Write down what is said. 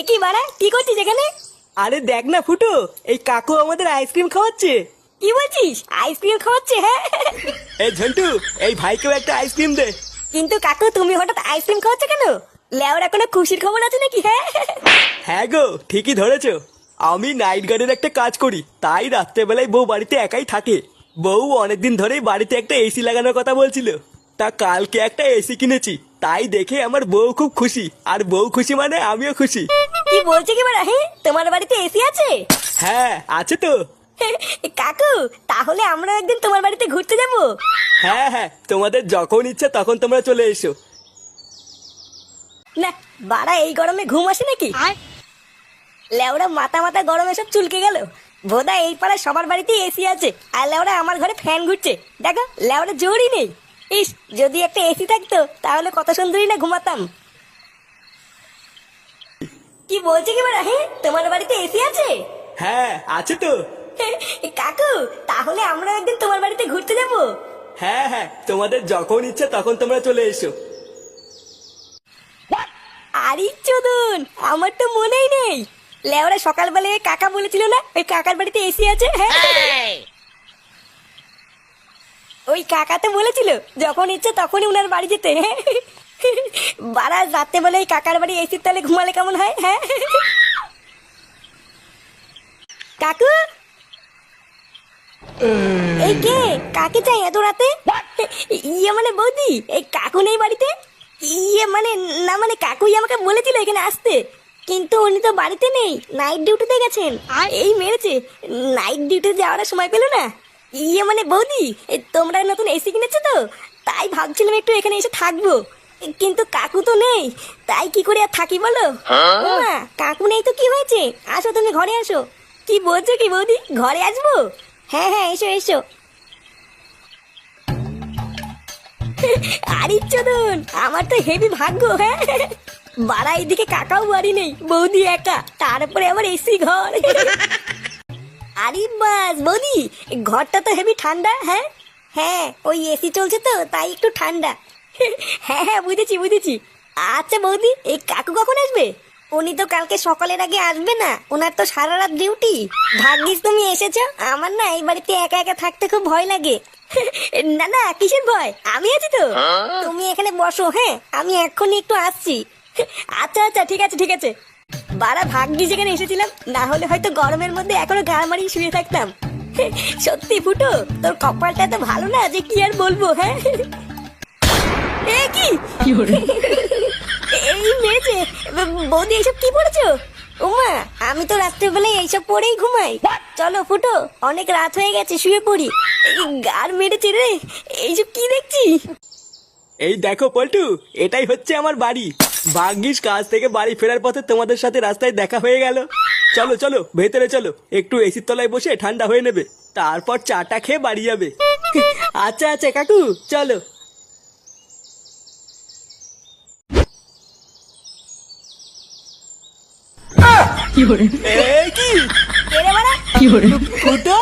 একই বাড়া কি করছিস এখানে? আরে দেখ না ফুটো, এই কাকু আমাদের আইসক্রিম খাওয়াচ্ছে। কি বলছিস? আইসক্রিম খাওয়াচ্ছে? হ্যাঁ। এই ঝন্টু, এই ভাইকেও একটা আইসক্রিম দে। কিন্তু কাকু তুমি হঠাৎ আইসক্রিম খাওয়াচ্ছ কেন? লেওরা কোনো খুশির খবর আছে নাকি? হ্যাঁ। হ্যাঁ গো, ঠিকই ধরেছো। আমি নাইট গার্ডের একটা কাজ করি, তাই রাত্রেবেলায় বউ বাড়িতে একাই থাকে। বউ অনেকদিন ধরেই বাড়িতে একটা এসি লাগানোর কথা বলছিল। তা কালকে একটা এসি কিনেছি, তাই দেখে আমার বউ খুব খুশি, আর বউ খুশি মানে আমিও খুশি। কি বলছে কি বাড়া? হ্যাঁ, তোমার বাড়িতে এসি আছে? হ্যাঁ আছে তো। কাকু তাহলে আমরা একদিন তোমার বাড়িতে ঘুরতে যাব। হ্যাঁ হ্যাঁ, তোমাদের যখন ইচ্ছা তখন তোমরা চলে এসো। না বাড়া, এই গরমে ঘুম আসে নাকি? লেওরা মাথা মাথা গরমে সব চুলকে গেল। বোধা এই পাড়ায় সবার বাড়িতে এসি আছে, আর লেওরা আমার ঘরে ফ্যান ঘুরছে। দেখো লেওরা জোরই নেই। ইস, যদি একটা এসি থাকতো তাহলে কত সুন্দরই না ঘুমাতাম। কি বলছে কি বাড়া? হ্যাঁ, তোমার বাড়িতে এসি আছে? হ্যাঁ আছে তো। কাকু তাহলে আমরা একদিন তোমার বাড়িতে ঘুরতে যাব। হ্যাঁ হ্যাঁ, তোমাদের যখন ইচ্ছা তখন তোমরা চলে এসো। আরে চোদন, আমার তো মনেই নেই। লেওরা সকালবেলায় কাকা বলেছিল না ওই কাকার বাড়িতে এসি আছে? হ্যাঁ, ওই কাকা তো বলেছিল যখন ইচ্ছে তখনই উনার বাড়ি যেতে। হ্যাঁ, বারা রাতে বেলা এই কাকার বাড়ি এসির তলে ঘুমালে কেমন হয়? হ্যাঁ কাকু, এই কে? কাকে চাই এত রাতে? ইয়ে মানে বৌদি, এই কাকু নেই বাড়িতে? ইয়ে মানে না, মানে কাকুই আমাকে বলেছিল এখানে আসতে, কিন্তু উনি তো বাড়িতে নেই, নাইট ডিউটিতে গেছেন। এই মেরেছে, নাইট ডিউটি যাওয়ার সময় পেলো না। ইয়ে মানে বৌদি, তোমরা নতুন এসি কিনেছো তো, তাই ভাবছিলাম একটু এখানে এসে থাকবো, কিন্তু কাকু তো নেই, তাই কি করে আর থাকি বলো? মা কাকু নেই তো কি হয়েছে, আসো তুমি ঘরে আসো। কি বলছো কি বৌদি, ঘরে আসবো? হ্যাঁ হ্যাঁ, এসো এসো। আরে চোদন, আমার তো হেভি ভাগ্য। হ্যাঁ, বাড়া এদিকে কাকাও বাড়ি নেই, বৌদি একা, তারপরে আবার এসি ঘর। আরে বাস বৌদি, ঘরটা তো হেভি ঠান্ডা। হ্যাঁ হ্যাঁ, ওই এসি চলছে তো তাই একটু ঠান্ডা। হ্যাঁ হ্যাঁ, বুঝেছি বুঝেছি। আচ্ছা বৌদি, এই কাকু কখন আসবে? উনি তো কালকে সকালের আগে আসবে না, ওনার তো সারা রাত ডিউটি। ভাগ্যিস তুমি এসেছো, আমার না এই বাড়িতে একা একা থাকতে খুব ভয় লাগে। না না, কিসের ভয়, আমি আছি তো। তুমি এখানে বসো, হ্যাঁ আমি এক্ষুনি একটু আসছি। আচ্ছা আচ্ছা, ঠিক আছে ঠিক আছে। বারা ভাগ্যিস যেখানে এসেছিলাম, না হলে হয়তো গরমের মধ্যে এখনো গাড় মারিয়ে শুয়ে থাকতাম। সত্যি ফুটো, তোর কপালটা তো ভালো না যে কি আর বলবো। হ্যাঁ এ কি এই মেয়েছে, বৌদি এইসব কি পড়েছো? ওমা, আমি তো রাত্রেবেলায় এইসব পরেই ঘুমাই। চলো ফুটো, অনেক রাত হয়ে গেছে, শুয়ে পড়ি। গার মেরেছে রে, এইসব কি দেখছি? এই দেখো পল্টু, এটাই হচ্ছে আমার বাড়ি। ভাগ্যিস কাজ থেকে বাড়ি ফেরার পথে তোমাদের সাথে রাস্তায় দেখা হয়ে গেল। চলো চলো ভেতরে চলো, একটু এসির তলায় বসে ঠান্ডা হয়ে নেবে, তারপর চাটা খেয়ে বাড়ি যাবে। আচ্ছা আচ্ছা কাকু, চলো। এ কি কে রে বাড়া? ফুটো?